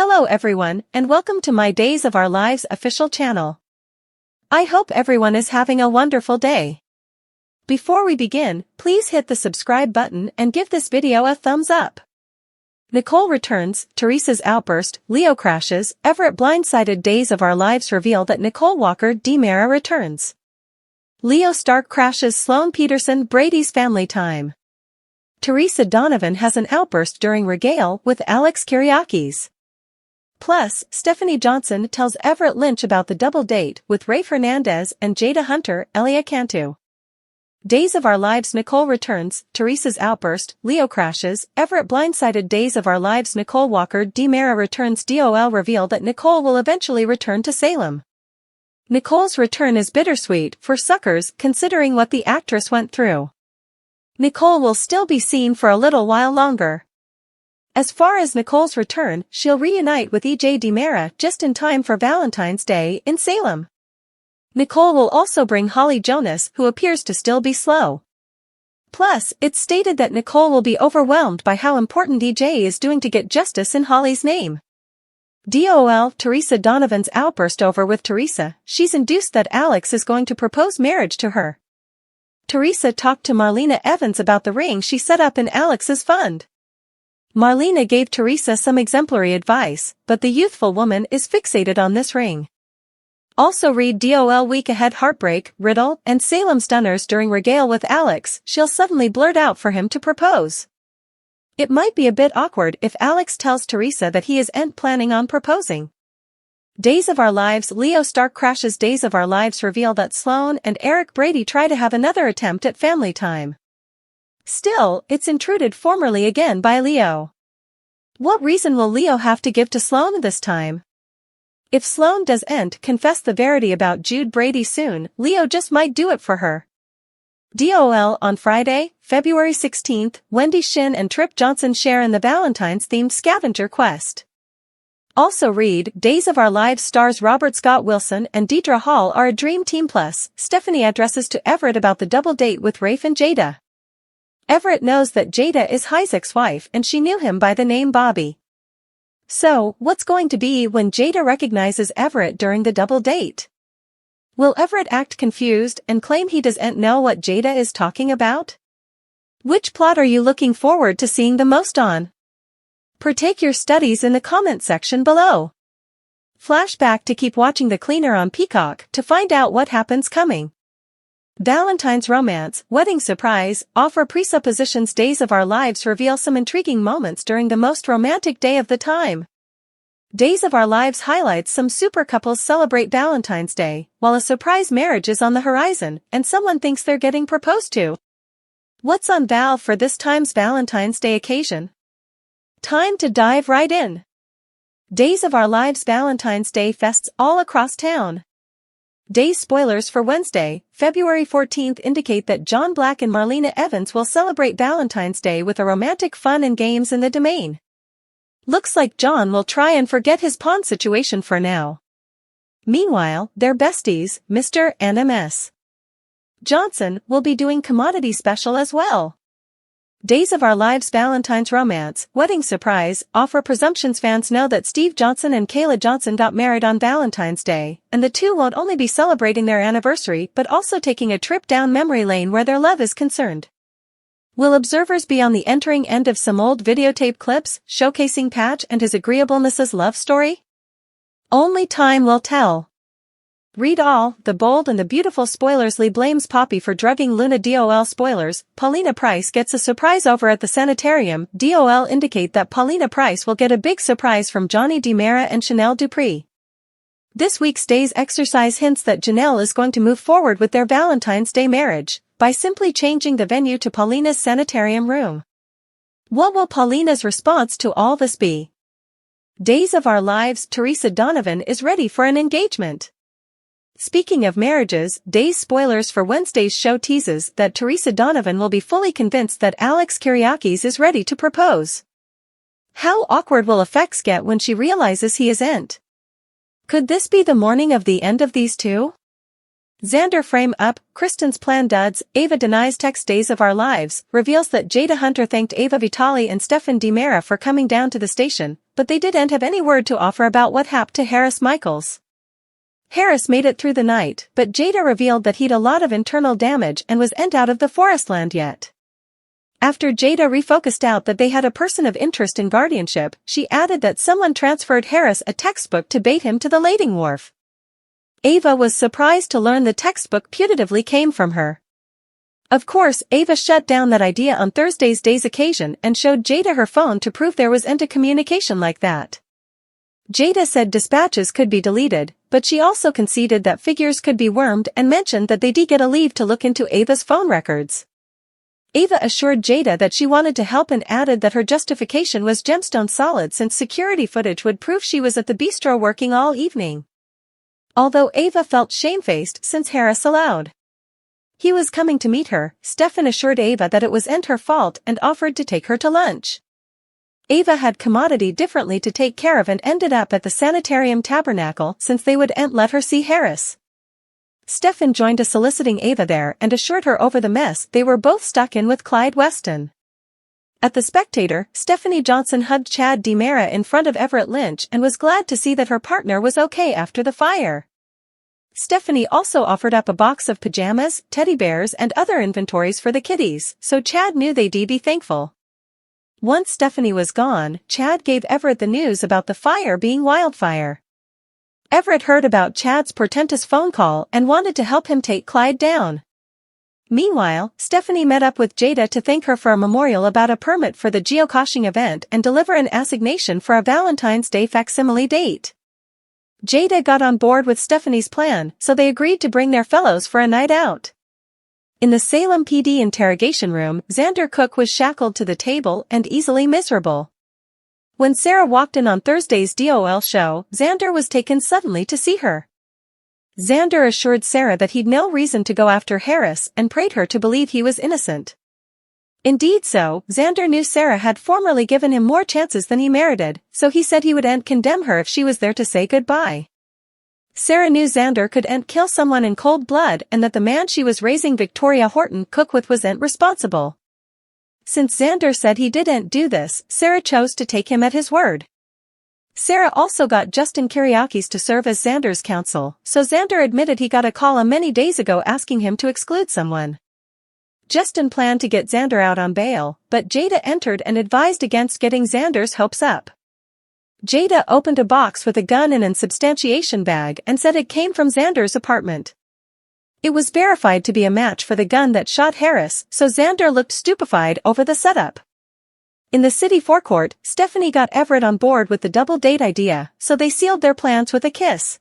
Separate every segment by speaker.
Speaker 1: Hello everyone, and welcome to my Days of Our Lives official channel. I hope everyone is having a wonderful day. Before we begin, please hit the subscribe button and give this video a thumbs up. Nicole returns, Theresa's outburst, Leo crashes, Everett blindsided. Days of Our Lives reveal that Nicole Walker DiMera returns. Leo Stark crashes Sloane Peterson Brady's family time. Theresa Donovan has an outburst during regale with Alex Kyriakis. Plus, Stephanie Johnson tells Everett Lynch about the double date with Rafe Hernandez and Jada Hunter, Elia Cantu. Days of Our Lives. Nicole returns, Theresa's outburst, Leo crashes, Everett blindsided. Days of Our Lives. Nicole Walker DiMera returns. Dool reveal that Nicole will eventually return to Salem. Nicole's return is bittersweet for suckers considering what the actress went through. Nicole will still be seen for a little while longer. As far as Nicole's return, she'll reunite with EJ DiMera just in time for Valentine's Day in Salem. Nicole will also bring Holly Jonas, who appears to still be slow. Plus, it's stated that Nicole will be overwhelmed by how important EJ is doing to get justice in Holly's name. Dool. Theresa Donovan's outburst over with Theresa. She's induced that Alex is going to propose marriage to her. Theresa talked to Marlena Evans about the ring she set up in Alex's fund. Marlena gave Theresa some exemplary advice, but the youthful woman is fixated on this ring. Also read Dool. Week ahead heartbreak, riddle, and Salem stunners during regale with Alex. She'll suddenly blurt out for him to propose. It might be a bit awkward if Alex tells Theresa that he isn't planning on proposing. Days of Our Lives. Leo Stark crashes. Days of Our Lives reveal that Sloane and Eric Brady try to have another attempt at family time. Still, it's intruded formally again by Leo. What reason will Leo have to give to Sloane this time? If Sloane doesn't confess the verity about Jude Brady soon, Leo just might do it for her. Dool. On Friday, February 16th, Wendy Shin and Trip Johnson share in the Valentine's-themed scavenger quest. Also read, Days of Our Lives stars Robert Scott Wilson and Deidre Hall are a dream team. Plus, Stephanie addresses to Everett about the double date with Rafe and Jada. Everett knows that Jada is Isaac's wife and she knew him by the name Bobby. So, what's going to be when Jada recognizes Everett during the double date? Will Everett act confused and claim he doesn't know what Jada is talking about? Which plot are you looking forward to seeing the most on? Partake your studies in the comment section below. Flashback to keep watching The Cleaner on Peacock to find out what happens coming. Valentine's romance, wedding surprise, offer presuppositions. Days of Our Lives reveal some intriguing moments during the most romantic day of the time. Days of Our Lives highlights some super couples celebrate Valentine's Day, while a surprise marriage is on the horizon, and someone thinks they're getting proposed to. What's on Val for this time's Valentine's Day occasion? Time to dive right in. Days of Our Lives Valentine's Day fests all across town. Days spoilers for Wednesday, February 14th indicate that John Black and Marlena Evans will celebrate Valentine's Day with a romantic fun and games in the domain. Looks like John will try and forget his pawn situation for now. Meanwhile, their besties, Mr. and Ms. Johnson, will be doing commodity special as well. Days of Our Lives Valentine's romance, wedding surprise, offer presumptions. Fans know that Steve Johnson and Kayla Johnson got married on Valentine's Day, and the two won't only be celebrating their anniversary but also taking a trip down memory lane where their love is concerned. Will observers be on the entering end of some old videotape clips showcasing Patch and his agreeableness's love story? Only time will tell. Read all, the bold and the beautiful spoilers. Lee blames Poppy for drugging Luna. Dool. Spoilers, Paulina Price gets a surprise over at the sanitarium. Dool indicate that Paulina Price will get a big surprise from Johnny DiMera and Chanel Dupree. This week's Days exercise hints that Janelle is going to move forward with their Valentine's Day marriage by simply changing the venue to Paulina's sanitarium room. What will Paulina's response to all this be? Days of Our Lives. Theresa Donovan is ready for an engagement. Speaking of marriages, Days spoilers for Wednesday's show teases that Theresa Donovan will be fully convinced that Alex Kyriakis is ready to propose. How awkward will effects get when she realizes he isn't? Could this be the morning of the end of these two? Xander frame up, Kristen's plan duds, Ava denies text. Days of Our Lives reveals that Jada Hunter thanked Ava Vitale and Stefan DiMera for coming down to the station, but they didn't have any word to offer about what happened to Harris Michaels. Harris made it through the night, but Jada revealed that he'd a lot of internal damage and wasn't out of the forest land yet. After Jada refocused out that they had a person of interest in guardianship, she added that someone transferred Harris a textbook to bait him to the lading wharf. Ava was surprised to learn the textbook putatively came from her. Of course, Ava shut down that idea on Thursday's day's occasion and showed Jada her phone to prove there wasn't a communication like that. Jada said dispatches could be deleted, but she also conceded that figures could be wormed and mentioned that they did get a leave to look into Ava's phone records. Ava assured Jada that she wanted to help and added that her justification was gemstone solid since security footage would prove she was at the bistro working all evening. Although Ava felt shamefaced since Harris allowed he was coming to meet her, Stefan assured Ava that it wasn't her fault and offered to take her to lunch. Ava had commodity differently to take care of and ended up at the Sanitarium Tabernacle since they wouldn't let her see Harris. Stefan joined a soliciting Ava there and assured her over the mess they were both stuck in with Clyde Weston. At The Spectator, Stephanie Johnson hugged Chad DiMera in front of Everett Lynch and was glad to see that her partner was okay after the fire. Stephanie also offered up a box of pajamas, teddy bears and other inventories for the kiddies, so Chad knew they'd be thankful. Once Stephanie was gone, Chad gave Everett the news about the fire being wildfire. Everett heard about Chad's portentous phone call and wanted to help him take Clyde down. Meanwhile, Stephanie met up with Jada to thank her for a memorial about a permit for the geocaching event and deliver an assignation for a Valentine's Day facsimile date. Jada got on board with Stephanie's plan, so they agreed to bring their fellows for a night out. In the Salem PD interrogation room, Xander Cook was shackled to the table and easily miserable. When Sarah walked in on Thursday's DOL show, Xander was taken suddenly to see her. Xander assured Sarah that he'd no reason to go after Harris and prayed her to believe he was innocent. Indeed so, Xander knew Sarah had formerly given him more chances than he merited, so he said he wouldn't condemn her if she was there to say goodbye. Sarah knew Xander couldn't kill someone in cold blood and that the man she was raising Victoria Horton Cook with wasn't responsible. Since Xander said he didn't do this, Sarah chose to take him at his word. Sarah also got Justin Kyriakis to serve as Xander's counsel, so Xander admitted he got a call many days ago asking him to exclude someone. Justin planned to get Xander out on bail, but Jada entered and advised against getting Xander's hopes up. Jada opened a box with a gun in an substantiation bag and said it came from Xander's apartment. It was verified to be a match for the gun that shot Harris, so Xander looked stupefied over the setup. In the city forecourt, Stephanie got Everett on board with the double date idea, so they sealed their plans with a kiss.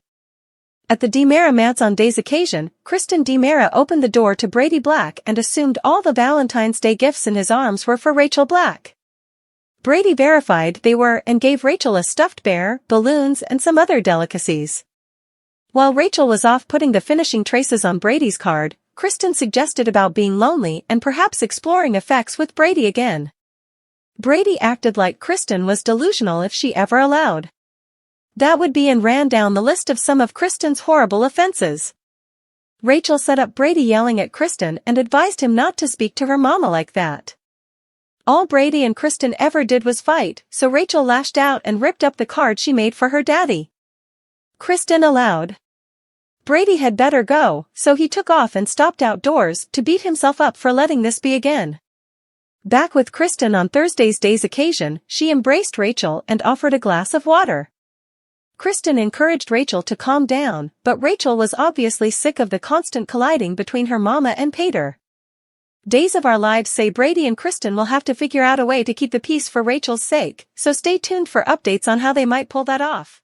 Speaker 1: At the DiMera Manse on Day's occasion, Kristen DiMera opened the door to Brady Black and assumed all the Valentine's Day gifts in his arms were for Rachel Black. Brady verified they were and gave Rachel a stuffed bear, balloons and some other delicacies. While Rachel was off putting the finishing traces on Brady's card, Kristen suggested about being lonely and perhaps exploring effects with Brady again. Brady acted like Kristen was delusional if she ever allowed that would be and ran down the list of some of Kristen's horrible offenses. Rachel set up Brady yelling at Kristen and advised him not to speak to her mama like that. All Brady and Kristen ever did was fight, so Rachel lashed out and ripped up the card she made for her daddy. Kristen allowed Brady had better go, so he took off and stopped outdoors to beat himself up for letting this be again. Back with Kristen on Thursday's day's occasion, she embraced Rachel and offered a glass of water. Kristen encouraged Rachel to calm down, but Rachel was obviously sick of the constant colliding between her mama and Pater. Days of Our Lives say Brady and Kristen will have to figure out a way to keep the peace for Rachel's sake, so stay tuned for updates on how they might pull that off.